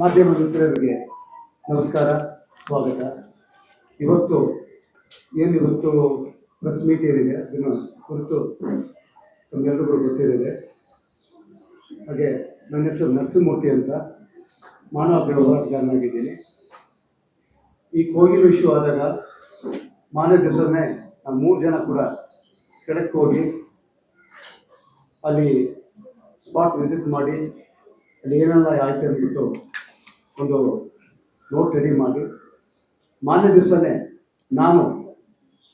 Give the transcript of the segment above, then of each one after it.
ಮಾಧ್ಯಮ ಮಿತ್ರರಿಗೆ ನಮಸ್ಕಾರ, ಸ್ವಾಗತ. ಇವತ್ತು ಪ್ರೆಸ್ ಮೀಟ್ ಏನಿದೆ ಅದನ್ನು ಕುರಿತು ತಮಗೆಲ್ಲರಿಗೂ ಗೊತ್ತಿದೆ. ಹಾಗೆ ನನ್ನ ಹೆಸರು ನರಸಿಂಹಮೂರ್ತಿ ಅಂತ, ಮಾನವ ಹಕ್ಕುಗಳ ಹೋರಾಟಗಾರನಾಗಿದ್ದೀನಿ. ಈ ಕೋಗಿಲು ಇಶ್ಯೂ ಆದಾಗ ಮಾನ್ಯ ದಿವಸನೇ ನಾವು 3 ಜನ ಕೂಡ ಸ್ಥಳಕ್ಕೆ ಹೋಗಿ ಅಲ್ಲಿ ಸ್ಪಾಟ್ ವಿಸಿಟ್ ಮಾಡಿ ಅಲ್ಲಿ ಏನೆಲ್ಲ ಆಯ್ತು ಅಂದ್ಬಿಟ್ಟು ಒಂದು ನೋಟ್ ರೆಡಿ ಮಾಡಿ ಮಾನ್ಯ ದಿವಸನೇ ನಾನು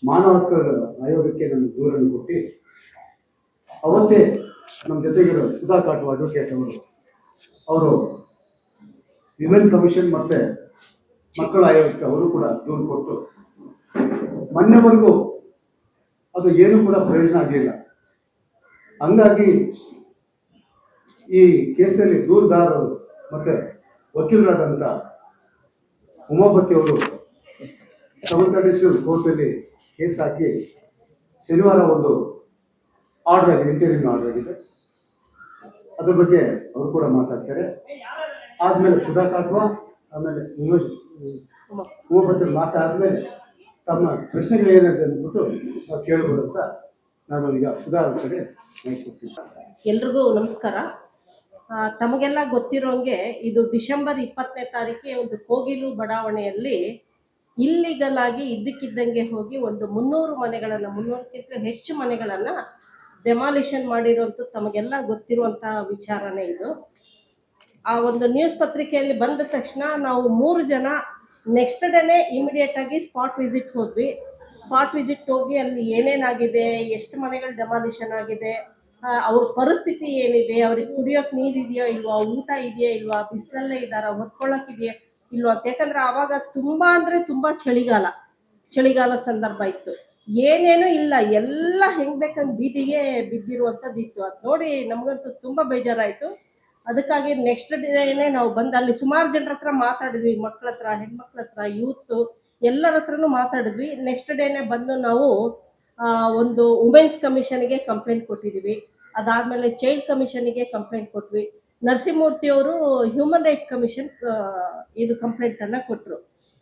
ಮಾನವ ಹಕ್ಕುಗಳ ಆಯೋಗಕ್ಕೆ ನನ್ನ ದೂರನ್ನು ಕೊಟ್ಟು ಅವತ್ತೇ ನಮ್ಮ ಜೊತೆಗಿರೋ ಸುಧಾ ಕಾಟು ಅಡ್ವೊಕೇಟ್ ಅವರು ವಿಮೆನ್ ಕಮಿಷನ್ ಮತ್ತು ಮಕ್ಕಳ ಆಯೋಗಕ್ಕೆ ಅವರು ಕೂಡ ದೂರು ಕೊಟ್ಟು ಮೊನ್ನೆವರೆಗೂ ಅದು ಏನು ಕೂಡ ಪ್ರಯೋಜನ ಆಗಲಿಲ್ಲ. ಹಂಗಾಗಿ ಈ ಕೇಸಲ್ಲಿ ದೂರುದಾರರು ಮತ್ತು ವಕೀಲರಾದಂಥ ಉಮಾಪತಿ ಅವರು 736 ಕೋರ್ಟಲ್ಲಿ ಕೇಸ್ ಹಾಕಿ ಶನಿವಾರ ಒಂದು ಆರ್ಡರ್ ಆಗಿದೆ, ಇಂಟರ್ವ್ಯೂ ಆರ್ಡರ್ ಆಗಿದೆ. ಅದ್ರ ಬಗ್ಗೆ ಅವರು ಕೂಡ ಮಾತಾಡ್ತಾರೆ. ಆದಮೇಲೆ ಸುಧಾ ಕಾಟ್ವಾ ಆಮೇಲೆ ಉಮಾಪತಿ ಮಾತಾಡಿದ್ಮೇಲೆ ತಮ್ಮ ಪ್ರಶ್ನೆಗಳು ಏನಿದೆ ಅಂದ್ಬಿಟ್ಟು ನಾವು ಕೇಳ್ಬೋದು ಅಂತ ನಾನು ಈಗ ಸುಧಾ ಕಡೆ ಕೊಡ್ತೀನಿ. ಎಲ್ರಿಗೂ ನಮಸ್ಕಾರ. ತಮಗೆಲ್ಲ ಗೊತ್ತಿರೋಂಗೆ ಇದು ಡಿಸೆಂಬರ್ 20ನೇ ತಾರೀಕಿಗೆ ಒಂದು ಕೋಗಿಲು ಬಡಾವಣೆಯಲ್ಲಿ ಇಲ್ಲಿಗಲ್ ಆಗಿ ಇದ್ದಕ್ಕಿದ್ದಂಗೆ ಹೋಗಿ ಒಂದು 300 ಮನೆಗಳನ್ನು 300ಕ್ಕಿಂತ ಹೆಚ್ಚು ಮನೆಗಳನ್ನು ಡೆಮಾಲಿಷನ್ ಮಾಡಿರುವಂಥ ತಮಗೆಲ್ಲ ಗೊತ್ತಿರುವಂಥ ವಿಚಾರನೇ ಇದು. ಆ ಒಂದು ನ್ಯೂಸ್ ಪತ್ರಿಕೆಯಲ್ಲಿ ಬಂದ ತಕ್ಷಣ ನಾವು 3 ಜನ ನೆಕ್ಸ್ಟ್ ಡೇನೇ ಇಮಿಡಿಯೇಟಾಗಿ ಸ್ಪಾಟ್ ವಿಸಿಟ್ ಹೋದ್ವಿ. ಸ್ಪಾಟ್ ವಿಸಿಟ್ ಹೋಗಿ ಅಲ್ಲಿ ಏನೇನಾಗಿದೆ, ಎಷ್ಟು ಮನೆಗಳು ಡೆಮಾಲಿಷನ್ ಆಗಿದೆ, ಅವ್ರ ಪರಿಸ್ಥಿತಿ ಏನಿದೆ, ಅವ್ರಿಗೆ ಕುಡಿಯೋಕೆ ನೀರು ಇದೆಯೋ ಇಲ್ವಾ, ಊಟ ಇದೆಯೋ ಇಲ್ವಾ, ಬಿಸಿಲಲ್ಲೇ ಇದ್ದಾರಾ, ಹೊತ್ಕೊಳ್ಳೋಕಿದೆಯಾ ಇಲ್ವಾ ಅಂತ. ಯಾಕಂದರೆ ಆವಾಗ ತುಂಬ ಅಂದರೆ ತುಂಬ ಚಳಿಗಾಲ ಸಂದರ್ಭ ಇತ್ತು. ಏನೇನೂ ಇಲ್ಲ, ಎಲ್ಲ ಹೆಂಗೆ ಬೇಕಂಗೆ ಬೀದಿಗೆ ಬಿದ್ದಿರುವಂಥದ್ದು ಇತ್ತು. ಅದು ನೋಡಿ ನಮಗಂತೂ ತುಂಬ ಬೇಜಾರಾಯಿತು. ಅದಕ್ಕಾಗಿ ನೆಕ್ಸ್ಟ್ ಡೇನೇ ನಾವು ಬಂದು ಅಲ್ಲಿ ಸುಮಾರು ಜನರ ಹತ್ರ ಮಾತಾಡಿದ್ವಿ, ಮಕ್ಕಳ ಹತ್ರ, ಹೆಣ್ಮಕ್ಳ ಹತ್ರ, ಯೂತ್ಸು ಎಲ್ಲರ ಹತ್ರನೂ ಮಾತಾಡಿದ್ವಿ. ನೆಕ್ಸ್ಟ್ ಡೇನೇ ಬಂದು ನಾವು ಒಂದು ವುಮೆನ್ಸ್ ಕಮಿಷನ್ಗೆ ಕಂಪ್ಲೇಂಟ್ ಕೊಟ್ಟಿದ್ದೀವಿ. ಅದಾದಮೇಲೆ ಚೈಲ್ಡ್ ಕಮಿಷನ್ಗೆ ಕಂಪ್ಲೇಂಟ್ ಕೊಟ್ವಿ. ನರಸಿಂಹಮೂರ್ತಿಯವರು ಹ್ಯೂಮನ್ ರೈಟ್ ಕಮಿಷನ್ ಇದು ಕಂಪ್ಲೇಂಟನ್ನು ಕೊಟ್ಟರು.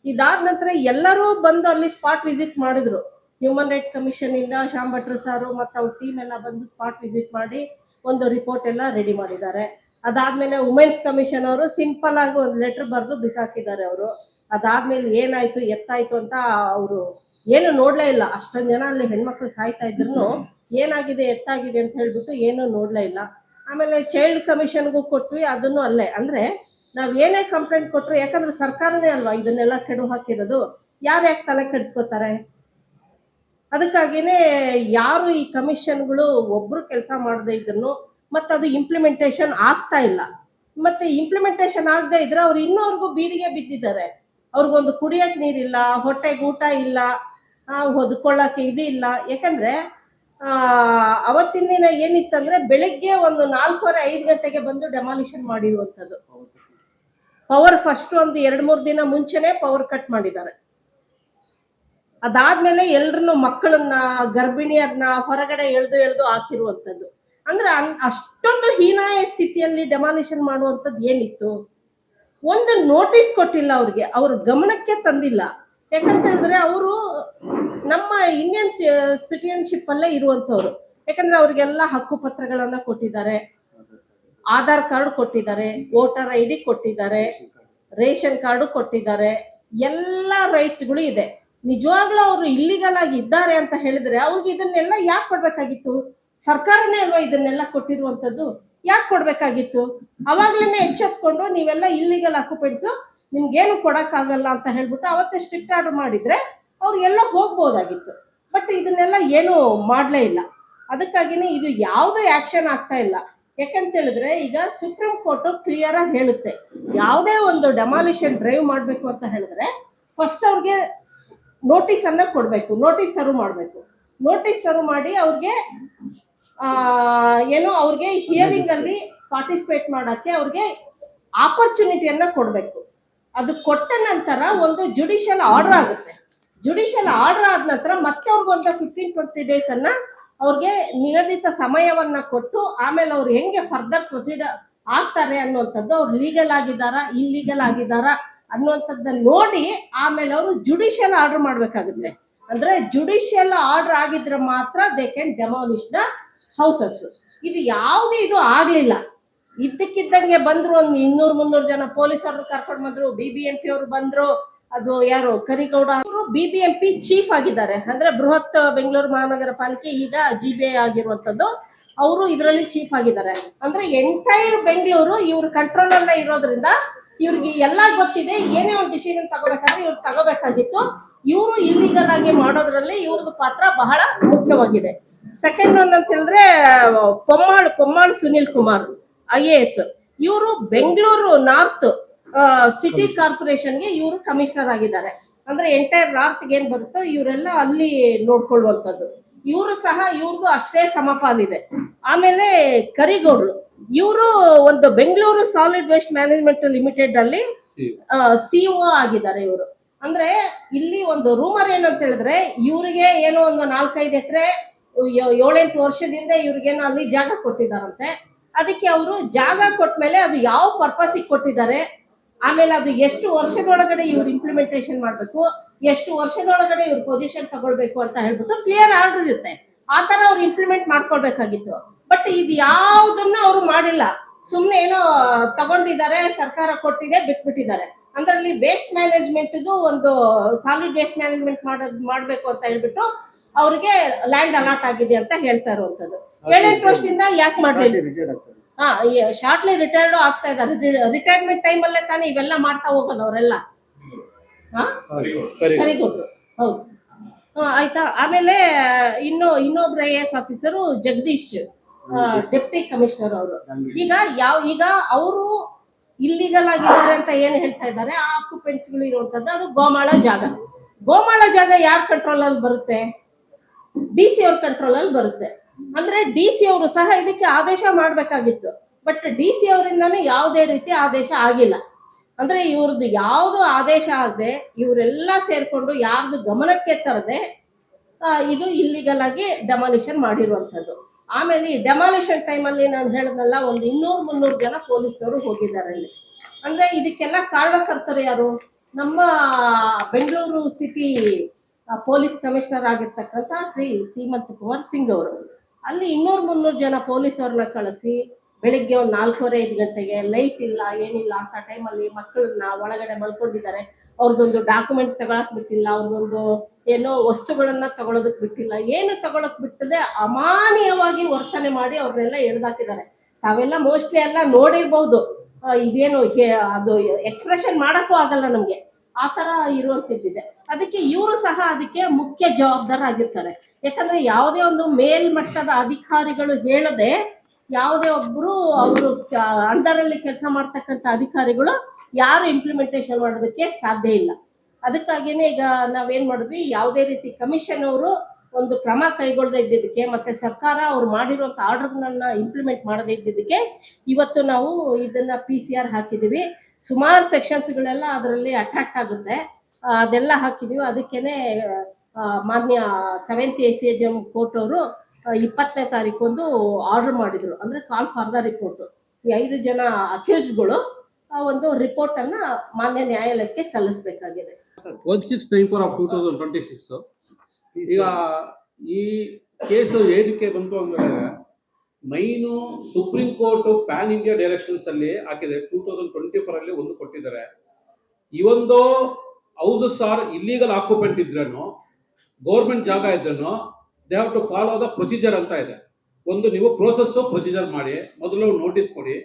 ಇದಾದ ನಂತರ ಎಲ್ಲರೂ ಬಂದು ಅಲ್ಲಿ ಸ್ಪಾಟ್ ವಿಸಿಟ್ ಮಾಡಿದ್ರು. ಹ್ಯೂಮನ್ ರೈಟ್ ಕಮಿಷನಿಂದ ಶ್ಯಾಮ್ ಭಟ್ರು ಸಾರು ಮತ್ತು ಅವ್ರ ಟೀಮ್ ಎಲ್ಲ ಬಂದು ಸ್ಪಾಟ್ ವಿಸಿಟ್ ಮಾಡಿ ಒಂದು ರಿಪೋರ್ಟ್ ಎಲ್ಲ ರೆಡಿ ಮಾಡಿದ್ದಾರೆ. ಅದಾದಮೇಲೆ ವುಮೆನ್ಸ್ ಕಮಿಷನ್ ಅವರು ಸಿಂಪಲ್ ಆಗಿ ಒಂದು ಲೆಟ್ರ್ ಬರೆದು ಬಿಸಾಕಿದ್ದಾರೆ ಅವರು. ಅದಾದಮೇಲೆ ಏನಾಯಿತು ಎತ್ತಾಯಿತು ಅಂತ ಅವರು ಏನು ನೋಡಲೇ ಇಲ್ಲ. ಅಷ್ಟೊಂದು ಜನ ಅಲ್ಲಿ ಹೆಣ್ಮಕ್ಳು ಸಾಯ್ತಾ ಇದ್ರು ಏನಾಗಿದೆ ಎತ್ತಾಗಿದೆ ಅಂತ ಹೇಳ್ಬಿಟ್ಟು ಏನೂ ನೋಡಲೇ ಇಲ್ಲ. ಆಮೇಲೆ ಚೈಲ್ಡ್ ಕಮಿಷನ್ಗೂ ಕೊಟ್ವಿ, ಅದನ್ನು ಅಲ್ಲೇ. ಅಂದರೆ ನಾವು ಏನೇ ಕಂಪ್ಲೇಂಟ್ ಕೊಟ್ಟರು, ಯಾಕಂದರೆ ಸರ್ಕಾರನೇ ಅಲ್ವಾ ಇದನ್ನೆಲ್ಲ ಕೆಡು ಹಾಕಿರೋದು, ಯಾರು ಯಾಕೆ ತಲೆ ಕೆಡಿಸ್ಕೋತಾರೆ. ಅದಕ್ಕಾಗಿಯೇ ಯಾರು ಈ ಕಮಿಷನ್ಗಳು ಒಬ್ಬರು ಕೆಲಸ ಮಾಡದೇ ಇದ್ರು ಮತ್ತು ಅದು ಇಂಪ್ಲಿಮೆಂಟೇಷನ್ ಆಗ್ತಾ ಇಲ್ಲ. ಮತ್ತು ಇಂಪ್ಲಿಮೆಂಟೇಷನ್ ಆಗದೆ ಇದ್ರೆ ಅವ್ರು ಇನ್ನೂವರೆಗೂ ಬೀದಿಗೆ ಬಿದ್ದಿದ್ದಾರೆ. ಅವ್ರಿಗೊಂದು ಕುಡಿಯೋಕ್ಕೆ ನೀರಿಲ್ಲ, ಹೊಟ್ಟೆಗೆ ಊಟ ಇಲ್ಲ, ಹೊದ್ಕೊಳ್ಳೋಕ್ಕೆ ಇದು ಇಲ್ಲ. ಯಾಕಂದರೆ ಅವತ್ತಿನ ದಿನ ಏನಿತ್ತಂದರೆ ಬೆಳಗ್ಗೆ ಒಂದು 4:30-5 ಗಂಟೆಗೆ ಬಂದು ಡೆಮಾಲಿಷನ್ ಮಾಡಿರುವಂಥದ್ದು. ಪವರ್ ಫಸ್ಟ್ ಒಂದು 2-3 ದಿನ ಮುಂಚೆನೇ ಪವರ್ ಕಟ್ ಮಾಡಿದ್ದಾರೆ. ಅದಾದಮೇಲೆ ಎಲ್ಲರನ್ನು ಮಕ್ಕಳನ್ನ, ಗರ್ಭಿಣಿಯರನ್ನ ಹೊರಗಡೆ ಎಳೆದು ಹಾಕಿರುವಂಥದ್ದು. ಅಂದರೆ ಅಷ್ಟೊಂದು ಹೀನಾಯ ಸ್ಥಿತಿಯಲ್ಲಿ ಡೆಮಾಲಿಷನ್ ಮಾಡುವಂಥದ್ದು ಏನಿತ್ತು. ಒಂದು ನೋಟಿಸ್ ಕೊಟ್ಟಿಲ್ಲ ಅವ್ರಿಗೆ, ಅವ್ರ ಗಮನಕ್ಕೆ ತಂದಿಲ್ಲ. ಯಾಕಂತ ಹೇಳಿದ್ರೆ ಅವರು ನಮ್ಮ ಇಂಡಿಯನ್ ಸಿಟಿಜನ್ಶಿಪ್ಪಲ್ಲೇ ಇರುವಂಥವ್ರು. ಯಾಕಂದರೆ ಅವ್ರಿಗೆಲ್ಲ ಹಕ್ಕು ಪತ್ರಗಳನ್ನು ಕೊಟ್ಟಿದ್ದಾರೆ, ಆಧಾರ್ ಕಾರ್ಡ್ ಕೊಟ್ಟಿದ್ದಾರೆ, ವೋಟರ್ ID ಕೊಟ್ಟಿದ್ದಾರೆ, ರೇಷನ್ ಕಾರ್ಡು ಕೊಟ್ಟಿದ್ದಾರೆ, ಎಲ್ಲ ರೈಟ್ಸ್ಗಳು ಇದೆ. ನಿಜವಾಗ್ಲೂ ಅವರು ಇಲ್ಲಿಗಲ್ ಆಗಿ ಇದ್ದಾರೆ ಅಂತ ಹೇಳಿದ್ರೆ ಅವ್ರಿಗೆ ಇದನ್ನೆಲ್ಲ ಯಾಕೆ ಕೊಡಬೇಕಾಗಿತ್ತು? ಸರ್ಕಾರನೇ ಅಲ್ವಾ ಇದನ್ನೆಲ್ಲ ಕೊಟ್ಟಿರುವಂಥದ್ದು, ಯಾಕೆ ಕೊಡಬೇಕಾಗಿತ್ತು? ಅವಾಗಲೇ ಎಚ್ಚೆತ್ಕೊಂಡು ನೀವೆಲ್ಲ ಇಲ್ಲಿಗಲ್ ಆಕ್ಯುಪೆಂಟ್ಸು, ನಿಮ್ಗೇನು ಕೊಡೋಕ್ಕಾಗಲ್ಲ ಅಂತ ಹೇಳ್ಬಿಟ್ಟು ಅವತ್ತೇ ಸ್ಟ್ರಿಕ್ಟ್ ಆರ್ಡರ್ ಮಾಡಿದರೆ ಅವ್ರಿಗೆಲ್ಲ ಹೋಗ್ಬೋದಾಗಿತ್ತು. ಬಟ್ ಇದನ್ನೆಲ್ಲ ಏನೂ ಮಾಡಲೇ ಇಲ್ಲ. ಅದಕ್ಕಾಗಿಯೇ ಇದು ಯಾವುದೇ ಆ್ಯಕ್ಷನ್ ಆಗ್ತಾ ಇಲ್ಲ. ಯಾಕಂತ ಹೇಳಿದ್ರೆ ಈಗ ಸುಪ್ರೀಂ ಕೋರ್ಟು ಕ್ಲಿಯರಾಗಿ ಹೇಳುತ್ತೆ, ಯಾವುದೇ ಒಂದು ಡೆಮಾಲಿಷನ್ ಡ್ರೈವ್ ಮಾಡಬೇಕು ಅಂತ ಹೇಳಿದ್ರೆ ಫಸ್ಟ್ ಅವ್ರಿಗೆ ನೋಟಿಸನ್ನು ಕೊಡಬೇಕು, ನೋಟಿಸ್ ಸರ್ವ್ ಮಾಡಬೇಕು. ನೋಟಿಸ್ ಸರ್ವ್ ಮಾಡಿ ಅವ್ರಿಗೆ ಅವ್ರಿಗೆ ಹಿಯರಿಂಗಲ್ಲಿ ಪಾರ್ಟಿಸಿಪೇಟ್ ಮಾಡೋಕ್ಕೆ ಅವ್ರಿಗೆ ಆಪರ್ಚುನಿಟಿಯನ್ನು ಕೊಡಬೇಕು. ಅದು ಕೊಟ್ಟ ನಂತರ ಒಂದು ಜುಡಿಷಿಯಲ್ ಆರ್ಡರ್ ಆಗುತ್ತೆ. ಜುಡಿಷಿಯಲ್ ಆರ್ಡರ್ ಆದ ನಂತರ ಮತ್ತೆ ಅವ್ರಿಗೊಂದು 15-20 ಡೇಸನ್ನು ಅವ್ರಿಗೆ ನಿಗದಿತ ಸಮಯವನ್ನು ಕೊಟ್ಟು ಆಮೇಲೆ ಅವ್ರು ಹೆಂಗೆ ಫರ್ದರ್ ಆಗ್ತಾರೆ ಅನ್ನುವಂಥದ್ದು, ಅವ್ರು ಲೀಗಲ್ ಆಗಿದ್ದಾರಾ ಇಲ್ಲೀಗಲ್ ಆಗಿದ್ದಾರಾ ಅನ್ನುವಂಥದ್ದನ್ನ ನೋಡಿ ಆಮೇಲೆ ಅವರು ಜುಡಿಷಿಯಲ್ ಆರ್ಡರ್ ಮಾಡ್ಬೇಕಾಗುತ್ತೆ. ಅಂದ್ರೆ ಜುಡಿಷಿಯಲ್ ಆರ್ಡರ್ ಆಗಿದ್ರೆ ಮಾತ್ರ they can demolish the houses. ಇದು ಯಾವುದೇ ಇದು ಆಗ್ಲಿಲ್ಲ. ಇದ್ದಕ್ಕಿದ್ದಂಗೆ ಬಂದ್ರು, ಒಂದು 200-300 ಜನ ಪೊಲೀಸರು ಕರ್ಕೊಂಡು ಬಂದ್ರು, BBMP ಅವರು ಬಂದ್ರು. ಅದು ಯಾರು ಕರಿಗೌಡ ಅವರು BBMP ಚೀಫ್ ಆಗಿದ್ದಾರೆ, ಅಂದ್ರೆ ಬೃಹತ್ ಬೆಂಗಳೂರು ಮಹಾನಗರ ಪಾಲಿಕೆ ಈಗ GBI ಆಗಿರುವಂತದ್ದು. ಅವರು ಇದರಲ್ಲಿ ಚೀಫ್ ಆಗಿದ್ದಾರೆ. ಅಂದ್ರೆ ಎಂಟೈರ್ ಬೆಂಗಳೂರು ಇವ್ರ ಕಂಟ್ರೋಲ್ ಅಲ್ಲೇ ಇರೋದ್ರಿಂದ ಇವ್ರಿಗೆ ಎಲ್ಲ ಗೊತ್ತಿದೆ. ಏನೇ ಒಂದು ಡಿಸಿಷನ್ ತಗೋಬೇಕಾದ್ರೆ ಇವ್ರು ತಗೋಬೇಕಾಗಿತ್ತು. ಇವರು ಇಲ್ಲಿಗಲ್ ಆಗಿ ಮಾಡೋದ್ರಲ್ಲಿ ಇವ್ರದ್ದು ಪಾತ್ರ ಬಹಳ ಮುಖ್ಯವಾಗಿದೆ. ಸೆಕೆಂಡ್ ಒನ್ ಅಂತ ಹೇಳಿದ್ರೆ ಪೊಮ್ಮಾಳ್ ಸುನಿಲ್ ಕುಮಾರ್ IAS. ಇವರು ಬೆಂಗಳೂರು ನಾರ್ತ್ ಸಿಟಿ ಕಾರ್ಪೊರೇಷನ್ಗೆ ಇವರು ಕಮಿಷನರ್ ಆಗಿದ್ದಾರೆ. ಅಂದ್ರೆ ಎಂಟೈರ್ ನಾರ್ತ್ಗೆ ಏನ್ ಬರುತ್ತೋ ಇವರೆಲ್ಲ ಅಲ್ಲಿ ನೋಡ್ಕೊಳ್ಳುವಂಥದ್ದು. ಇವರು ಸಹ ಇವ್ರದ್ದು ಅಷ್ಟೇ ಸಮಪಾಲಿದೆ. ಆಮೇಲೆ ಕರಿಗೌಡ್ರು ಇವರು ಒಂದು Bengaluru solid waste management limited ಅಲ್ಲಿ CEO ಆಗಿದ್ದಾರೆ ಇವರು. ಅಂದ್ರೆ ಇಲ್ಲಿ ಒಂದು ರೂಮರ್ ಏನಂತ ಹೇಳಿದ್ರೆ ಇವರಿಗೆ ಏನೋ ಒಂದು 4-5 ಎಕರೆ 7-8 ವರ್ಷದಿಂದ ಇವ್ರಿಗೇನೋ ಅಲ್ಲಿ ಜಾಗ ಕೊಟ್ಟಿದ್ದಾರಂತೆ. ಅದಕ್ಕೆ ಅವರು ಜಾಗ ಕೊಟ್ಮೇಲೆ ಅದು ಯಾವ ಪರ್ಪಸ್ಗೆ ಕೊಟ್ಟಿದ್ದಾರೆ, ಆಮೇಲೆ ಅದು ಎಷ್ಟು ವರ್ಷದೊಳಗಡೆ ಇವ್ರು ಇಂಪ್ಲಿಮೆಂಟೇಷನ್ ಮಾಡಬೇಕು, ಎಷ್ಟು ವರ್ಷದೊಳಗಡೆ ಇವ್ರ ಪೊಸಿಷನ್ ತಗೊಳ್ಬೇಕು ಅಂತ ಹೇಳ್ಬಿಟ್ಟು ಕ್ಲಿಯರ್ ಆರ್ಡರ್ ಇರುತ್ತೆ. ಆ ತರ ಅವ್ರು ಇಂಪ್ಲಿಮೆಂಟ್ ಮಾಡ್ಕೊಳ್ಬೇಕಾಗಿತ್ತು. ಬಟ್ ಇದು ಯಾವುದನ್ನ ಅವರು ಮಾಡಿಲ್ಲ. ಸುಮ್ನೆ ಏನೋ ತಗೊಂಡಿದ್ದಾರೆ, ಸರ್ಕಾರ ಕೊಟ್ಟಿದೆ, ಬಿಟ್ಬಿಟ್ಟಿದ್ದಾರೆ. ಅಂದ್ರಲ್ಲಿ ವೇಸ್ಟ್ ಮ್ಯಾನೇಜ್ಮೆಂಟ್ ಒಂದು ಸಾಲಿಡ್ ವೇಸ್ಟ್ ಮ್ಯಾನೇಜ್ಮೆಂಟ್ ಮಾಡ್ಬೇಕು ಅಂತ ಹೇಳ್ಬಿಟ್ಟು ಅವ್ರಿಗೆ ಲ್ಯಾಂಡ್ ಅಲಾಟ್ ಆಗಿದೆ ಅಂತ ಹೇಳ್ತಾ ಇರುವಂತದ್ದು. 7-8 ವರ್ಷದಿಂದ ಯಾಕೆ ಮಾಡ್ಲಿಲ್ಲ? ಶಾರ್ಟ್ಲಿ ರಿಟೈರ್ಡ್ ಆಗ್ತಾ ಇದ್ದಾರೆ. ರಿಟೈರ್ಮೆಂಟ್ ಟೈಮ್ ಅಲ್ಲೇ ತಾನೇ ಇವೆಲ್ಲ ಮಾಡ್ತಾ ಹೋಗೋದು ಅವರೆಲ್ಲ. ಕರಿಗೌಡ್ರು ಹೌದು. ಆಯ್ತಾ. ಆಮೇಲೆ ಇನ್ನೊಬ್ರು IAS officer Jagadish, deputy commissioner ಅವರು. ಈಗ ಅವರು ಇಲ್ಲಿಗಲ್ ಆಗಿದ್ದಾರೆ ಅಂತ ಏನ್ ಹೇಳ್ತಾ ಇದ್ದಾರೆ, ಆ ಆಕ್ಯುಪೆಂಟ್ಸ್ ಗಳು ಇರುವಂತದ್ದು ಅದು ಗೋಮಾಳ ಜಾಗ ಯಾರ ಕಂಟ್ರೋಲ್ ಅಲ್ಲಿ ಬರುತ್ತೆ? DC ಅವ್ರ ಕಂಟ್ರೋಲ್ ಅಲ್ಲಿ ಬರುತ್ತೆ. ಅಂದ್ರೆ DC ಅವರು ಸಹ ಇದಕ್ಕೆ ಆದೇಶ ಮಾಡ್ಬೇಕಾಗಿತ್ತು. ಬಟ್ DC ಅವರಿಂದಾನು ಯಾವುದೇ ರೀತಿ ಆದೇಶ ಆಗಿಲ್ಲ. ಅಂದ್ರೆ ಇವ್ರದ್ದು ಯಾವ್ದು ಆದೇಶ ಆಗದೆ ಇವರೆಲ್ಲ ಸೇರ್ಕೊಂಡು ಯಾರ್ದು ಗಮನಕ್ಕೆ ತರದೆ ಇದು ಇಲ್ಲಿಗಲ್ ಆಗಿ ಡೆಮಾಲಿಷನ್ ಮಾಡಿರುವಂತದ್ದು. ಆಮೇಲೆ ಈ ಡೆಮಾಲಿಷನ್ ಟೈಮಲ್ಲಿ ನಾನು ಹೇಳದ್ನಲ್ಲ, ಒಂದು 200-300 ಜನ ಪೊಲೀಸರು ಹೋಗಿದ್ದಾರೆ ಅಲ್ಲಿ. ಅಂದ್ರೆ ಇದಕ್ಕೆಲ್ಲ ಕಾರಣಕರ್ತರು ಯಾರು? ನಮ್ಮ ಬೆಂಗಳೂರು ಸಿಟಿ ಪೊಲೀಸ್ ಕಮಿಷನರ್ ಆಗಿರ್ತಕ್ಕಂಥ ಶ್ರೀ ಸೀಮಂತ್ ಕುಮಾರ್ ಸಿಂಗ್ ಅವರು. ಅಲ್ಲಿ 200-300 ಜನ ಪೊಲೀಸವ್ರನ್ನ ಕಳಿಸಿ ಬೆಳಿಗ್ಗೆ ಒಂದು 4:30-5 ಗಂಟೆಗೆ ಲೈಟ್ ಇಲ್ಲ ಏನಿಲ್ಲ ಅಂತ ಟೈಮಲ್ಲಿ ಮಕ್ಕಳನ್ನ ಒಳಗಡೆ ಮಲ್ಕೊಂಡಿದ್ದಾರೆ. ಅವ್ರದ್ದೊಂದು ಡಾಕ್ಯುಮೆಂಟ್ಸ್ ತಗೊಳಕ್ ಬಿಟ್ಟಿಲ್ಲ, ಅವ್ರದ್ದೊಂದು ಏನೋ ವಸ್ತುಗಳನ್ನ ತಗೊಳೋದಕ್ ಬಿಟ್ಟಿಲ್ಲ. ಏನು ತಗೊಳಕ್ ಬಿಟ್ಟದೆ ಅಮಾನೀಯವಾಗಿ ವರ್ತನೆ ಮಾಡಿ ಅವ್ರನ್ನೆಲ್ಲ ಎಳ್ದಾಕಿದ್ದಾರೆ. ತಾವೆಲ್ಲ ಮೋಸ್ಟ್ಲಿ ಎಲ್ಲ ನೋಡಿರ್ಬಹುದು. ಇದೇನು ಅದು ಎಕ್ಸ್ಪ್ರೆಷನ್ ಮಾಡಕ್ಕೂ ಆಗಲ್ಲ ನಮ್ಗೆ, ಆ ತರ ಇರುವಂತಿದ್ದಿದೆ. ಅದಕ್ಕೆ ಇವರು ಸಹ ಅದಕ್ಕೆ ಮುಖ್ಯ ಜವಾಬ್ದಾರ ಆಗಿರ್ತಾರೆ. ಯಾಕಂದ್ರೆ ಯಾವುದೇ ಒಂದು ಮೇಲ್ಮಟ್ಟದ ಅಧಿಕಾರಿಗಳು ಹೇಳದೆ ಯಾವುದೇ ಒಬ್ರು ಅವರು ಅಂಡರ್ ಅಲ್ಲಿ ಕೆಲಸ ಮಾಡ್ತಕ್ಕಂಥ ಅಧಿಕಾರಿಗಳು ಯಾರು ಇಂಪ್ಲಿಮೆಂಟೇಷನ್ ಮಾಡೋದಕ್ಕೆ ಸಾಧ್ಯ ಇಲ್ಲ. ಅದಕ್ಕಾಗಿನೇ ಈಗ ನಾವೇನ್ ಮಾಡಿದ್ವಿ, ಯಾವುದೇ ರೀತಿ ಕಮಿಷನ್ ಅವರು ಒಂದು ಕ್ರಮ ಕೈಗೊಳ್ಳದೆ ಇದ್ದಿದ್ದಕ್ಕೆ ಮತ್ತೆ ಸರ್ಕಾರ ಅವ್ರು ಮಾಡಿರುವಂತ ಆರ್ಡರ್ಗಳನ್ನ ಇಂಪ್ಲಿಮೆಂಟ್ ಮಾಡದೇ ಇದ್ದಿದ್ದಕ್ಕೆ ಇವತ್ತು ನಾವು ಇದನ್ನ PCR ಹಾಕಿದೀವಿ. ಸುಮಾರು ಸೆಕ್ಷನ್ಸ್ಗಳೆಲ್ಲ ಅದರಲ್ಲಿ ಅಟ್ರಾಕ್ಟ್ ಆಗುತ್ತೆ, ಅದೆಲ್ಲ ಹಾಕಿದೀವಿ. ಅದಕ್ಕೇನೆ ಮಾನ್ಯ 7th ACJM ಕೋರ್ಟ್ ಅವರು 20ನೇ ತಾರೀಕು ಆರ್ಡರ್ ಮಾಡಿದ್ರು. ಅಂದ್ರೆ ಕಾಲ್ ಫಾರ್ ದ ರಿಪೋರ್ಟ್. ಈ 5 ಜನ ಅಕ್ಯೂಸ್ಡ್ಗಳು ಒಂದು ರಿಪೋರ್ಟ್ ಅನ್ನ ಮಾನ್ಯ ನ್ಯಾಯಾಲಯಕ್ಕೆ ಸಲ್ಲಿಸಬೇಕಾಗಿದೆ. 1694/2026 ಈಗ ಈ ಕೇಸು ಏನಕ್ಕೆ ಬಂತು ಅಂದ್ರೆ main supreme court pan India directions ಅಲ್ಲಿ ಹಾಕಿದೆ. 2024 ಅಲ್ಲಿ ಒಂದು ಕೊಟ್ಟಿದ್ದಾರೆ. ಇವೊಂದು ಹೌಸಸ್ ಆರ್ ಇಲ್ಲಿಗಲ್ ಆಕ್ಯುಪೆಂಟ್ ಇದ್ರೇನು ಗೌರ್ಮೆಂಟ್ ಜಾಗ ಇದ್ರೇನು they have to follow the procedure ಅಂತ ಇದೆ. ಒಂದು ನೀವು ಪ್ರೊಸೀಜರ್ ಮಾಡಿ, ಮೊದಲು ನೋಟಿಸ್ ಕೊಡಿ,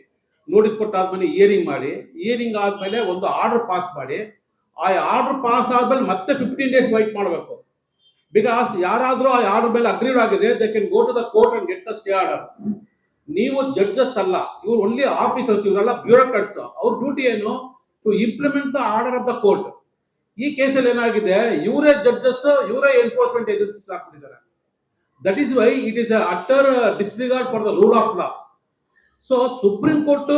ನೋಟಿಸ್ ಕೊಟ್ಟಾದ್ಮೇಲೆ ಹಿಯರಿಂಗ್ ಮಾಡಿ, ಹಿಯರಿಂಗ್ ಆದ್ಮೇಲೆ ಒಂದು ಆರ್ಡರ್ ಪಾಸ್ ಮಾಡಿ, ಆ ಆರ್ಡರ್ ಪಾಸ್ ಆದ್ಮೇಲೆ ಮತ್ತೆ 15 days ವೈಟ್ ಮಾಡಬೇಕು. ಬಿಕಾಸ್ ಯಾರಾದ್ರೂ ಆ ಆರ್ಡರ್ ಮೇಲೆ ಅಗ್ರೀಡ್ ಆಗಿದೆ they can go to the court and get the stay order. ನೀವು ಜಡ್ಜಸ್ ಅಲ್ಲ, ಇವ್ರು ಓನ್ಲಿ ಆಫೀಸರ್ಸ್, ಇವರೆಲ್ಲ ಬ್ಯೂರೋಕ್ರಾಟ್ಸ್. ಅವ್ರ ಡ್ಯೂಟಿ ಏನು? To implement the order of the court. ಈ ಕೇಸಲ್ಲಿ ಏನಾಗಿದೆ, ಇವರೇ ಜಡ್ಜಸ್, ಇವರೇ ಎನ್ಫೋರ್ಸ್ಮೆಂಟ್ ಏಜೆನ್ಸೀಸ್ ಆಗ್ತಿದ್ದಾರೆ. That is why it is utter disregard for the rule of law. So supreme court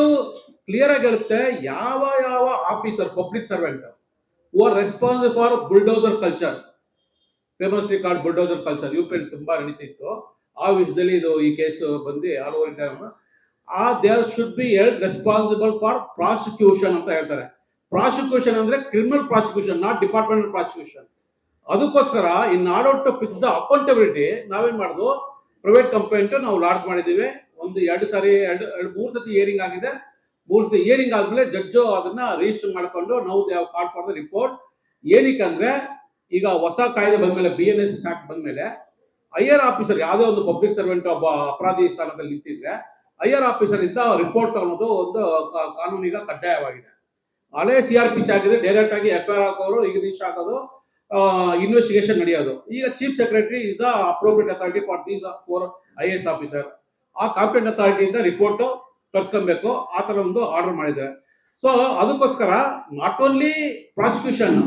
clear ಆಗಿ ಹೇಳುತ್ತೆ, ಯಾವ officer public servant who are responsible for bulldozer culture, famously called bulldozer culture, UP ತುಂಬಾ ನಡೀತಿತ್ತು. ಆ ವಿಷಯದಲ್ಲಿ ಇದು ಈ ಕೇಸ್ ಬಂದು all over India there should be held responsible for prosecution ಅಂತ ಹೇಳ್ತಾರೆ. ಪ್ರಾಸಿಕ್ಯೂಷನ್ ಅಂದ್ರೆ criminal prosecution, not departmental prosecution. ಅದಕ್ಕೋಸ್ಕರ in order to fix the accountability ನಾವೇನ್ ಮಾಡುದು, ಪ್ರೈವೇಟ್ ಕಂಪ್ಲೇಂಟ್ ನಾವು ಲಾಂಚ್ ಮಾಡಿದೀವಿ. ಒಂದು 2 ಸಾರಿ 3 ಸತಿ ಹಿಯರಿಂಗ್ ಆಗಿದೆ. 3 ಸತಿ ಹಿಯರಿಂಗ್ ಆದ್ಮೇಲೆ ಜಡ್ಜು ಅದನ್ನ ರಿಜಿಸ್ಟರ್ ಮಾಡ್ಕೊಂಡು ನಾವು ಕಾಲ್ ಫಾರ್ ದ ರಿಪೋರ್ಟ್. ಏನಕ್ಕೆ ಅಂದ್ರೆ ಈಗ ಹೊಸ ಕಾಯ್ದೆ ಬಂದ್ಮೇಲೆ BNS ಆಕ್ಟ್ ಬಂದ್ಮೇಲೆ ಹೈಯರ್ ಆಫೀಸರ್ ಯಾವುದೇ ಒಂದು ಪಬ್ಲಿಕ್ ಸರ್ವೆಂಟ್ ಒಬ್ಬ ಅಪರಾಧಿ ಸ್ಥಾನದಲ್ಲಿ ನಿಂತಿದ್ರೆ ಹೈಯರ್ ಆಫೀಸರ್ ಇಂದ ರಿಪೋರ್ಟ್ ಅನ್ನೋದು ಒಂದು ಕಾನೂನು ಈಗ ಕಡ್ಡಾಯವಾಗಿದೆ. ಹಳೆ CRPC ಆಗಿದೆ, ಡೈರೆಕ್ಟ್ ಆಗಿ FIR ಹಾಕೋರು, ಈಗ ರಿಜಿಸ್ಟರ್ ಹಾಕೋದು, ಇನ್ವೆಸ್ಟಿಗೇಷನ್ ನಡೆಯೋದು. ಈಗ chief secretary is the appropriate authority for these 4 IAS officer. ಆ ಕಾಂಪಿಟೆಂಟ್ ಅಥಾರಿಟಿಯಿಂದ ರಿಪೋರ್ಟ್ ತರಿಸ್ಕೊಬೇಕು, ಆ ತರ ಒಂದು ಆರ್ಡರ್ ಮಾಡಿದ್ದಾರೆ. ಸೊ ಅದಕ್ಕೋಸ್ಕರ not only prosecution,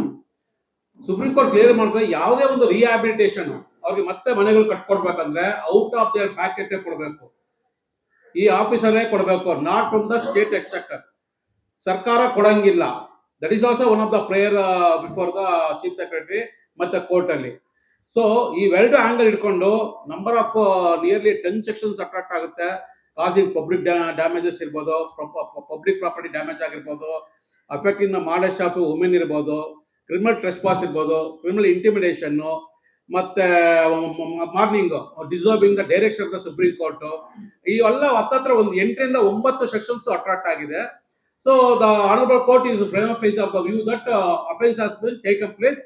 supreme court clear ಮಾಡ್ತಾರೆ, ಯಾವುದೇ ಒಂದು ರಿಹ್ಯಾಬಿಲಿಟೇಷನ್ ಅವ್ರಿಗೆ ಮತ್ತೆ ಮನೆಗಳು ಕಟ್ಕೊಡ್ಬೇಕಂದ್ರೆ ಔಟ್ ಆಫ್ ದೇರ್ ಪ್ಯಾಕೆಟ್ ಕೊಡಬೇಕು, ಈ ಆಫೀಸರೇ ಕೊಡಬೇಕು, ನಾಟ್ ಫ್ರಮ್ ದ ಸ್ಟೇಟ್ ಎಕ್ಸ್ಚೆಕರ್. ಸರ್ಕಾರ ಕೊಡಂಗಿಲ್ಲ. That is also one of the prayer before the chief secretary ಮತ್ತೆ ಕೋರ್ಟ್ ಅಲ್ಲಿ. ಸೊ ಇವೆರಡು ಆಂಗಲ್ ಇಟ್ಕೊಂಡು number of nearly 10 sections attract ಆಗುತ್ತೆ. ಕಾಸಿಂಗ್ ಪಬ್ಲಿಕ್ ಡ್ಯಾಮೇಜಸ್ ಇರ್ಬೋದು, ಪಬ್ಲಿಕ್ ಪ್ರಾಪರ್ಟಿ ಡ್ಯಾಮೇಜ್ ಆಗಿರ್ಬೋದು, affecting the modest of women ಇರ್ಬೋದು, ಕ್ರಿಮಿನಲ್ ಟ್ರೆಸ್ಪಾಸ್ ಇರ್ಬೋದು, criminal intimidation, ಮತ್ತೆ morning deserving the direction of the supreme court, ಇವೆಲ್ಲ ಹತ್ತತ್ರ ಒಂದು 8 ರಿಂದ 9 ಸೆಕ್ಷನ್ಸ್ ಅಟ್ರಾಕ್ಟ್ ಆಗಿದೆ. So the honourable court is prima facie of the view that offense has been taken place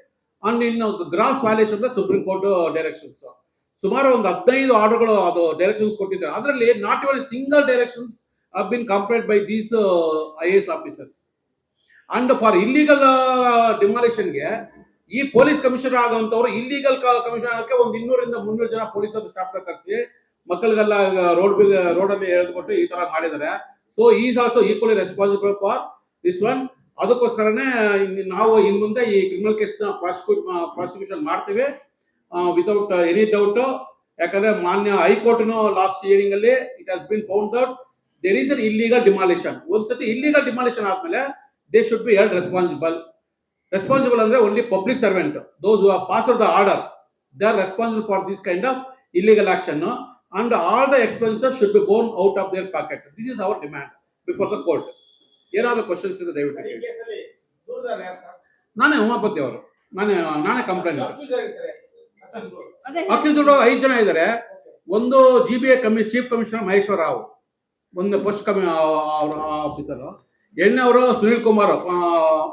and in gross violation of the Supreme Court directions. ಸುಮಾರು ಒಂದು 15 ಆರ್ಡರ್ಗಳು ಅದು directions ಕೊಟ್ಟಿದ್ದಾರೆ. ಅದರಲ್ಲಿ not even single directions have been complained by these IAS officers. And for illegal ಡಿಮಾಲಿಷನ್ಗೆ ಈ police commissioner ಆಗುವಂತವ್ರು illegal commissioner ಆಗಕ್ಕೆ ಒಂದು 200 ರಿಂದ 300 ಜನ ಪೊಲೀಸರು ಸ್ಟಾಫ್ ಕರೆಸಿ ಮಕ್ಕಳಿಗೆಲ್ಲ ರೋಡಲ್ಲಿ ಎಳೆದುಕೊಟ್ಟು ಈ ತರ ಮಾಡಿದ್ದಾರೆ. So is also equally responsible for this one. ಅದಕ್ಕೋಸ್ಕರನೇ ನಾವು ಇನ್ ಮುಂದೆ ಈ ಕ್ರಿಮಿನಲ್ ಕೇಸ್ ನ ಪ್ರಾಸಿಕ್ಯೂಷನ್ ಮಾಡ್ತೀವಿ ವಿತೌಟ್ ಎನಿ ಡೌಟ್. ಯಾಕಂದ್ರೆ ಮಾನ್ಯ ಹೈಕೋರ್ಟ್ನು ಲಾಸ್ಟ್ ಹಿಯರಿಂಗ್ ಅಲ್ಲಿ it has been found out there is an illegal demolition. ಒಂದ್ಸತಿ ಇಲ್ಲಿಗಲ್ ಡಿಮಾಲಿಷನ್ ಆದ್ಮೇಲೆ they should be held responsible. Responsible ಅಂದ್ರೆ only public servant, those who have passed the order, they are responsible for this kind of illegal action, and all the expenses should be borne out of their pocket. This is our demand before the court. ಏನಾದ್ರು questions ಇದೆ ದಯವಿಟ್ಟು. ನಾನೇ ಉಮಾಪತಿ ಅವರು, ನಾನೇ complaint. Accused 5 ಜನ ಇದ್ದಾರೆ. ಒಂದು GBA chief commissioner Maheshwara Rao, ಒಂದು ಪೋಸ್ಟ್ ಆಫೀಸರ್. ಎಣ್ಣೆಯವರು ಸುನೀಲ್ ಕುಮಾರ್,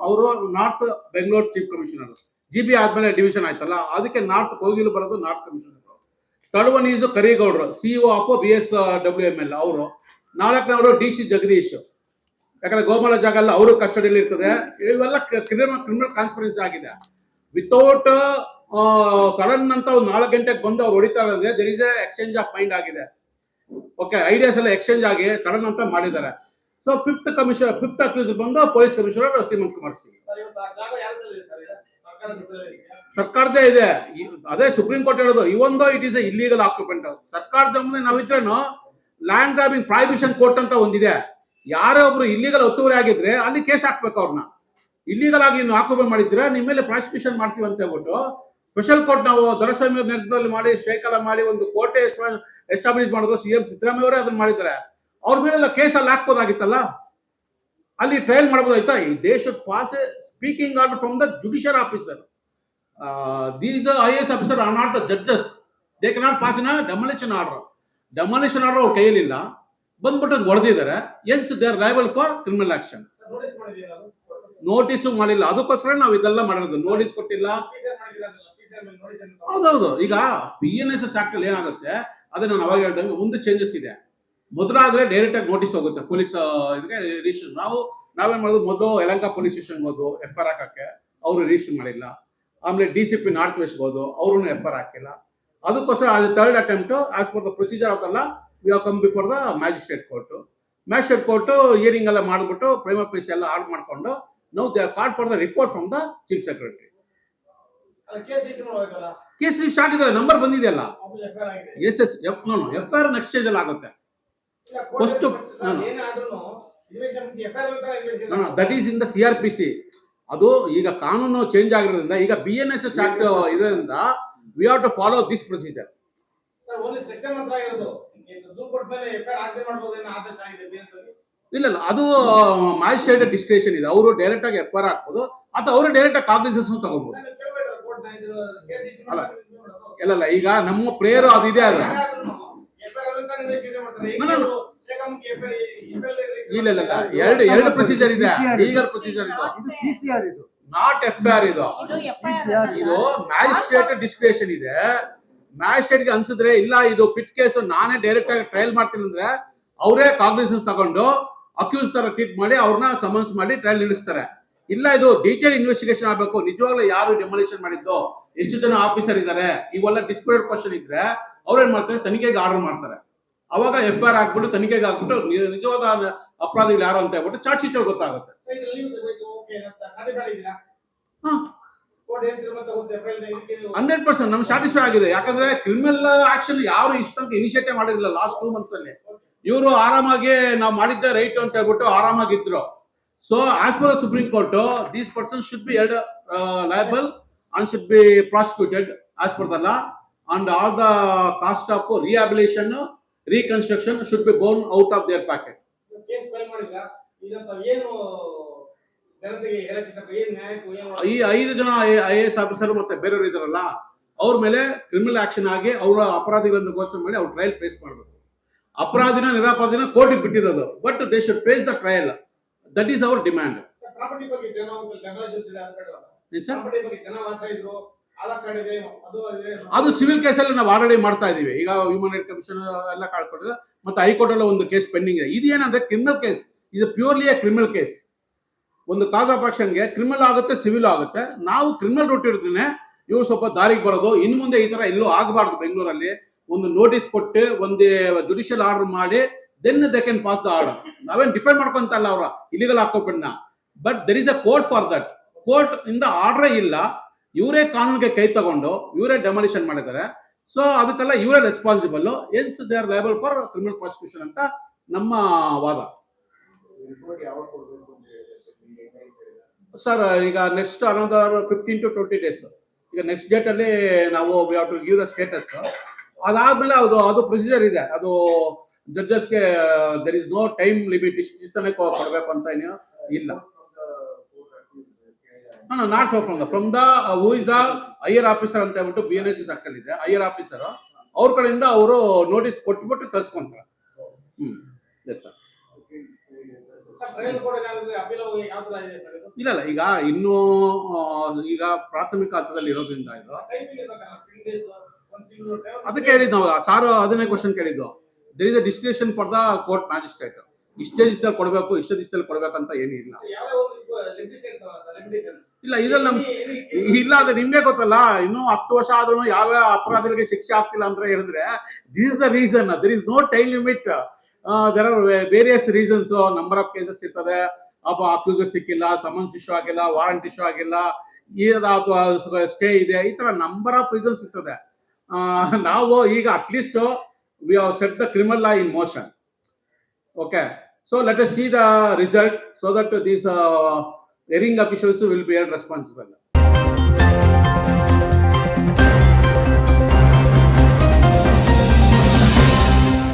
ಅವರು north Bengaluru chief commissioner. GBA ಆದ್ಮೇಲೆ ಡಿವಿಷನ್ ಆಯ್ತಲ್ಲ, ಅದಕ್ಕೆ ನಾರ್ತ್ ಕೋಗಿಲು ಬರೋದು north commissioner. Third one is ಕರಿಗೌಡ್ರು, CEO ಆಫ್ BSWML ಅವರು. 4ನೇವರು DC ಜಗದೀಶ್, ಯಾಕಂದ್ರೆ ಗೋಮಾಳ ಜಾಗ ಎಲ್ಲ ಅವರು ಕಸ್ಟಡಿಯಲ್ಲಿ ಇರ್ತದೆ. ಇವೆಲ್ಲ ಕ್ರಿಮಿನಲ್ ಕಾನ್ಸ್ಪಿರೆನ್ಸಿ ಆಗಿದೆ. ವಿತೌಟ್ ಸಡನ್ ಅಂತ ಒಂದು 4 ಗಂಟೆಗೆ ಬಂದು ಅವ್ರು ಹೊಡಿತಾರೆ ಅಂದ್ರೆ there is exchange of mind ಆಗಿದೆ. ಓಕೆ, ಐಡಿಯಾಸ್ ಎಲ್ಲ ಎಕ್ಸ್ಚೇಂಜ್ ಆಗಿ ಸಡನ್ ಅಂತ ಮಾಡಿದ್ದಾರೆ. ಸೊ ಫಿಫ್ತ್ ಅಕ್ಯೂಸ್ ಬಂದು ಪೊಲೀಸ್ ಕಮಿಷನರ್ ಶ್ರೀಮಂತ್ ಕುಮಾರ್ ಸಿಂಗ್. ಸರ್ಕಾರದೇ ಇದೆ, ಅದೇ ಸುಪ್ರೀಂ ಕೋರ್ಟ್ ಹೇಳೋದು. ಇವೊಂದು ಇಟ್ ಈಸ್ ಇಲ್ಲಿಗಲ್ ಆಕ್ಯುಪೆಂಟ್. ಸರ್ಕಾರದ ಮುಂದೆ ನಾವಿದ್ರೇನು ಲ್ಯಾಂಡ್ ಗ್ರಾಬಿಂಗ್ ಪ್ರಾಹಿಬಿಷನ್ ಕೋರ್ಟ್ ಅಂತ ಒಂದಿದೆ. ಯಾರೇ ಒಬ್ರು ಇಲ್ಲಿಗಲ್ ಒತ್ತುವರಿ ಆಗಿದ್ರೆ ಅಲ್ಲಿ ಕೇಸ್ ಹಾಕ್ಬೇಕು. ಅವ್ರನ್ನ ಇಲ್ಲಿಗಲ್ ಆಗಿ ಆಕ್ಯುಪೈ ಮಾಡಿದ್ರೆ ನಿಮ್ಮ ಮೇಲೆ ಪ್ರಾಸಿಕ್ಯೂಷನ್ ಮಾಡ್ತೀವಿ ಅಂತ ಹೇಳ್ಬಿಟ್ಟು ಸ್ಪೆಷಲ್ ಕೋರ್ಟ್ ನಾವು ದೊರೆಸ್ವಾಮಿ ನೇತೃತ್ವದಲ್ಲಿ ಮಾಡಿ ಶ್ರೇಕಾಲ ಮಾಡಿ ಒಂದು ಕೋರ್ಟ್ ಎಸ್ಟಾಬ್ಲಿಷ್ ಮಾಡಿದ್ರು. CM ಸಿದ್ದರಾಮಯ್ಯ ಅವರೇ ಅದನ್ನ ಮಾಡಿದ್ದಾರೆ. ಅವ್ರ ಮೇಲೆಲ್ಲ ಕೇಸ್ ಅಲ್ಲಿ ಹಾಕ್ಬೋದಾಗಿತ್ತಲ್ಲ, ಅಲ್ಲಿ ಟ್ರಯಲ್ ಮಾಡಬಹುದಾಯ್ತಾ. They should pass a speaking order from the judicial officer. These IAS officers are not the judges. They cannot pass in a demolition order. Demolition order ಅವ್ರ ಕೈಯಲ್ಲಿಲ್ಲ, ಬಂದ್ಬಿಟ್ಟು ಹೊಡೆದಿದ್ದಾರೆ. Hence they are liable for criminal action. Notice ಮಾಡಿಲ್ಲ, ಅದಕ್ಕೋಸ್ಕರ ನಾವು ಇದೆಲ್ಲ ಮಾಡಿರೋದು. Notice ಕೊಟ್ಟಿಲ್ಲ. ಹೌದೌದು. ಈಗ BNSS ಆಕ್ಟ್ ಅಲ್ಲಿ ಏನಾಗುತ್ತೆ, ಅದೇ ನಾನು ಅವಾಗ ಹೇಳ್ದಂಗೆ ಮುಂದೆ ಚೇಂಜಸ್ ಇದೆ. ಮೊದಲಾದ್ರೆ ಡೈರೆಕ್ಟ್ ಆಗಿ ನೋಟಿಸ್ ಹೋಗುತ್ತೆ ಪೊಲೀಸ್ ಇದಕ್ಕೆ ರಿಜಿಸ್ಟರ್. ನಾವೇನ್ ಮಾಡೋದು, ಮೊದಲು ಯಲಹಂಕ ಪೊಲೀಸ್ ಸ್ಟೇಷನ್ ಹೋದು FIR ಹಾಕಕ್ಕೆ, ಅವರು ರಿಜಿಸ್ಟರ್ ಮಾಡಿಲ್ಲ. ಆಮೇಲೆ DCP ನಾರ್ತ್ ವೆಸ್ಟ್ ಹೋದು, ಅವರು FIR ಹಾಕಿಲ್ಲ. ಅದಕ್ಕೋಸ್ಕರ ಅದು third attempt as per the procedure of the law we have come before the magistrate court. Magistrate court hearing ಎಲ್ಲ ಮಾಡಿಬಿಟ್ಟು ಪ್ರೈಮಾ ಫೇಸಿ ಎಲ್ಲ ಆರ್ಡರ್ ಮಾಡ್ಕೊಂಡು ನಾವು they called for the report from the chief secretary. Case register ಆಗಿದ್ದಾರೆ, number ಬಂದಿದೆಯಲ್ಲ. FIR next stage ಅಲ್ಲಿ ಆಗುತ್ತೆ. First that is in the CRPC. ಅದು ಈಗ ಕಾನೂನು ಚೇಂಜ್ ಆಗಿರೋದ್ರಿಂದ ಈಗ BNSS ಆಕ್ಟ್ ಇದರಿಂದ we have to follow this procedure. ದೂರು ಕೊಟ್ಮೇಲೆ ಎಫ್ಐಆರ್ ಆಗದೆ ಮಾಡ್ಬೋದೇನೋ ಆದೇಶ ಆಗಿದೆ ಬೇಂತಲ್ಲಿ. ಇಲ್ಲ ಅದು ಮ್ಯಾಜಿಸ್ಟ್ರೇಟ್ ಡಿಸ್ಕ್ರಿಷನ್ ಇದೆ. ಅವರು ಡೈರೆಕ್ಟ್ ಆಗಿ ಎಫ್ಐಆರ್ ಹಾಕ್ಬೋದು ಅಥವಾ ಅವರು ಡೈರೆಕ್ಟ್ ಆಗಿ ಕಾಗ್ನಿಸೆನ್ಸ್ ತಗೋಬಹುದು. ಸರ್, ನೀವು ಕೇಳ್ಬೋದಲ್ಲ ಕೋರ್ಟ್ನ ಇದು ಕೇಸ್ ಇಟ್ಟು ಅಲ್ಲ. ಮಾಡೋದು. ಇಲ್ಲ ಈಗ ನಮ್ಮ ಪ್ರೇಯರ್ ಅದು ಇದೆ ಅದು. ಎಫ್ಐಆರ್ ಅಂತ ಇನ್ವೆಸ್ಟಿಗೇಷನ್ ಮಾಡ್ತಾರೆ. ಈಗ ನಾನು- ನೀವು ಏಕಾಂಗಿ ಇಲ್ಲ ಎರಡು ಪ್ರೊಸೀಜರ್ ಇದೆ. ಲೀಗಲ್ ಪ್ರೊಸೀಜರ್ ಇದು, ಇದು PCR ಇದು. ನಾಟ್ ಎಫ್ಐಆರ್ ಇದು. ಇದು PCR FIR ಇದು ಮ್ಯಾಜಿಸ್ಟ್ರೇಟ್ ಡಿಸ್ಕ್ರಿಷನ್ ಇದೆ. ಮ್ಯಾಜಿಸ್ಟ್ರೇಟ್ ಗೆ ಅನ್ಸಿದ್ರೆ ಇಲ್ಲ ಇದು ಫಿಟ್ ಕೇಸ್ ನಾನೇ ಡೈರೆಕ್ಟ್ ಆಗಿ ಟ್ರಯಲ್ ಮಾಡ್ತೀನಿ ಅಂದ್ರೆ ಅವರೇ ಕಾಗ್ನಿಸೆನ್ಸ್ ತಗೊಂಡು ಅಕ್ಯೂಸ್ ತರ ಟ್ರೀಟ್ ಮಾಡಿ ಅವ್ರನ್ನ ಸಮನ್ಸ್ ಮಾಡಿ ಟ್ರಯಲ್ ನಿಲ್ಲಿಸ್ತಾರೆ. ಇಲ್ಲ ಇದು ಡೀಟೇಲ್ ಇನ್ವೆಸ್ಟಿಗೇಷನ್ ಆಗಬೇಕು. ನಿಜವಾಗ್ಲೂ ಯಾರು ಡೆಮೊಲಿಷನ್ ಮಾಡಿದ್ದು, ಎಷ್ಟು ಜನ ಆಫೀಸರ್ ಇದ್ದಾರೆ, ಇವೆಲ್ಲ ಡಿಸ್ಪ್ಯೂಟೆಡ್ ಕ್ವಶನ್ ಇದ್ರೆ ಅವ್ರೇನ್ ಮಾಡ್ತಾರೆ, ತನಿಖೆಗೆ ಆರ್ಡರ್ ಮಾಡ್ತಾರೆ. ಅವಾಗ ಎಫ್ಐಆರ್ ಹಾಕ್ಬಿಟ್ಟು ತನಿಖೆಗೆ ಹಾಕ್ಬಿಟ್ಟು ನಿಜವಾದ ಅಪರಾಧಿಗಳು ಯಾರು ಅಂತ ಹೇಳ್ಬಿಟ್ಟು ಚಾರ್ಜ್ ಶೀಟ್ ಗೊತ್ತಾಗುತ್ತೆ. ಓಕೆ ಸರ್ಟಿಫೈಡ್ ಇದ್ದೀರಾ? ಕೋರ್ಟ್ ಹೇಳ್ತಿರೋ ಮತ್ತೆ ಹೋಗುತ್ತೆ ಎಫ್ಐಆರ್ ಇದಕ್ಕೆ ನೀವು 100% ನಮ್ಗೆ ಸ್ಯಾಟಿಸ್ಫೈ ಆಗಿದೆ. ಯಾಕಂದ್ರೆ ಕ್ರಿಮಿನಲ್ ಆಕ್ಷನ್ ಯಾರು ಇಷ್ಟಂತ ಇನಿಷಿಯೇಟಿವ್ ಮಾಡಿರಲಿಲ್ಲ ಲಾಸ್ಟ್ 2 months ಅಲ್ಲಿ. ಇವರು ಆರಾಮಾಗಿ ನಾವು ಮಾಡಿದ್ದೆ ರೈಟ್ ಅಂತ ಹೇಳ್ಬಿಟ್ಟು ಆರಾಮಾಗಿದ್ರು. So as per supreme court these person should be held liable and should be prosecuted as per the law, and all the cost of rehabilitation, reconstruction should be borne out of their pocket. Case file ಮಾಡಿದ್ರಾ? ಇದಂತ ಏನು ಜನತೆಗೆ ಹೇಳಕ್ಕೆ ಇಷ್ಟಪಟ್ಟು ಏನು ನ್ಯಾಯಕ್ಕೆ ಏನು ಈ 5 ಜನ IAS ಆಫೀಸರ್ ಮತ್ತೆ ಬೇರೆಯವರು ಇದಾರಲ್ಲ ಅವ್ರ ಮೇಲೆ ಕ್ರಿಮಿನಲ್ ಆಕ್ಷನ್ ಆಗಿ ಅವರ ಅಪರಾಧಿಗಳನ್ನು ಘೋಷಣೆ ಮಾಡಿ ಅವ್ರ ಟ್ರಯಲ್ ಫೇಸ್ ಮಾಡಬೇಕು. ಅಪರಾಧಿನ ನಿರಪರಾಧಿನ ಕೋರ್ಟಿಗೆ ಬಿಟ್ಟಿರೋದು, but they should face the trial. That is our demand. Property ಬಗ್ಗೆ ಜನ ಜಗಳ ಜೊತೆ ಆಧಾರ್ ಕಾರ್ಡ್ ಏನ್ ಸರ್? ಪ್ರಾಪರ್ಟಿ ಬಗ್ಗೆ ಜನ ವಾಸ ಇದ್ರು ಆಧಾರ್ ಕಾರ್ಡ್ ಇದೆ ಅದು ಇದೆ. ಅದು ಸಿವಿಲ್ ಕೇಸಲ್ಲಿ ನಾವು ಆಲ್ರೆಡಿ ಮಾಡ್ತಾ ಇದೀವಿ. ಈಗ ಹ್ಯೂಮನ್ ರೈಟ್ ಕಮಿಷನ್ ಎಲ್ಲ ಕಳ್ಕೊಂಡಿದೆ, ಮತ್ತೆ ಹೈಕೋರ್ಟ್ ಅಲ್ಲಿ ಒಂದು ಕೇಸ್ ಪೆಂಡಿಂಗ್ ಇದೆ. ಇದು ಏನಂದ್ರೆ ಕ್ರಿಮಿನಲ್ ಕೇಸ್, ಇದು ಪ್ಯೂರ್ಲಿ ಎ ಕ್ರಿಮಿನಲ್ ಕೇಸ್. ಒಂದು ಕಾಸ್ ಆಫ್ ಆಕ್ಷನ್ಗೆ ಕ್ರಿಮಿನಲ್ ಆಗುತ್ತೆ, ಸಿವಿಲ್ ಆಗುತ್ತೆ. ನಾವು ಕ್ರಿಮಿನಲ್ ರೂಟ್ ಇರ್ತೀನಿ, ಇವ್ರು ಸ್ವಲ್ಪ ದಾರಿಗೆ ಬರೋದು. ಇನ್ನು ಮುಂದೆ ಈ ತರ ಎಲ್ಲೂ ಆಗಬಾರ್ದು. ಬೆಂಗಳೂರಲ್ಲಿ ಒಂದು ನೋಟಿಸ್ ಕೊಟ್ಟು ಒಂದು ಜುಡಿಷಿಯಲ್ ಆರ್ಡರ್ ಮಾಡಿ then they can pass the order. ನಾವೇನ್ ಡಿಫೆಂಡ್ ಮಾಡ್ಕೊಂತಲ್ಲ ಅವರ ಇಲಿಗಲ್ ಆಕ್ಯುಪೆಂಟ್ನ, but there is a court for that. Court ಇಂದ ಆರ್ಡರೇ ಇಲ್ಲ, ಇವರೇ ಕಾನೂನಿಗೆ ಕೈ ತಗೊಂಡು ಇವರೇ ಡೆಮಾಲಿಷನ್ ಮಾಡಿದ್ದಾರೆ. ಸೊ ಅದಕ್ಕೆಲ್ಲ ಇವರೇ responsible. Else they are liable for criminal prosecution ಅಂತ ನಮ್ಮ ವಾದ. ಸರ್ ಈಗ ನೆಕ್ಸ್ಟ್ ಅನದರ್ 15 to 20 days. ಈಗ ನೆಕ್ಸ್ಟ್ ಡೇಟ್ ಅಲ್ಲಿ ನಾವು we have to give the status. ಅದಾದ್ಮೇಲೆ ಅದು ಪ್ರೊಸೀಜರ್ ಇದೆ. ಅದು ಜಡ್ಜಸ್ಗೆ there is no time limit, ಇಷ್ಟು ತನಕ ಕೊಡಬೇಕು ಅಂತ ಏನು ಇಲ್ಲ. Not from the who is the higher officer ಅಂತ ಹೇಳ್ಬಿಟ್ಟು BNSS ಆಕ್ಟ್ ಅಲ್ಲಿ ಇದೆ. ಹೈಯರ್ ಆಫೀಸರ್ ಅವ್ರ ಕಡೆಯಿಂದ ಅವರು ನೋಟಿಸ್ ಕೊಟ್ಬಿಟ್ಟು ತರಿಸ್ಕೊಂತಾರೆ. Yes sir. ಟ್ರಯಲ್ ಕೋರ್ಟ್ ಏನಾದ್ರು ಅಪೀಲ್ ಯಾವ ತರ ಇದೆ ಸರ್ ಇದು? ಇಲ್ಲ ಈಗ ಇನ್ನೂ ಈಗ ಪ್ರಾಥಮಿಕ ಹಂತದಲ್ಲಿ ಇರೋದ್ರಿಂದ ಇದು ಟೈಮಿಂಗ್ ಇರ್ಬೇಕಲ್ಲ, 10 days, 1 ತಿಂಗಳು ಟೈಮ್. ಅದಕ್ಕೆ ಹೇಳಿದ್ದು ನಾವು ಸಾರ್ ಅದನ್ನೇ ಕ್ವಶನ್ ಕೇಳಿದ್ದು. There is a discretion for the court magistrate. ಇಷ್ಟೇ ದಿವಸದಲ್ಲಿ ಕೊಡಬೇಕು, ಇಷ್ಟೇ ದಿವಸದಲ್ಲಿ ಕೊಡಬೇಕಂತ ಏನಿಲ್ಲ. ಯಾವುದೇ ಒಂದು ಲಿಮಿಟೇಷನ್ ಇರ್ತಾವಲ್ಲ, ಲಿಮಿಟೇಷನ್ ಇಲ್ಲ ಇದ್ರಲ್ಲಿ ನಮ್ ಇಲ್ಲ, ಅದು ನಿಮ್ಗೆ ಗೊತ್ತಲ್ಲ. ಇನ್ನೂ 10 ವರ್ಷ ಆದ್ರೂ ಯಾವ ಅಪರಾಧಿಗಳಿಗೆ ಶಿಕ್ಷೆ ಆಗ್ತಿಲ್ಲ ಅಂತ ಹೇಳಿದ್ರೆ this is the reason. There is no time limit. There are various reasons. Number of cases ಇರ್ತದೆ. ಅಕ್ಯೂಸರ್ ಸಿಕ್ಕಿಲ್ಲ, ಸಮನ್ಸ್ ಇಶ್ಯೂ ಆಗಿಲ್ಲ, ವಾರಂಟ್ ಇಶ್ಯೂ ಆಗಿಲ್ಲ, ಅಥವಾ ಸ್ಟೇ ಇದೆ, ಈ ತರ ನಂಬರ್ ಆಫ್ ರೀಸನ್ಸ್ ಇರ್ತದೆ. ನಾವು ಈಗ at least we have set the criminal law in motion. Okay, so let us see the result so that these erring officials will be held responsible.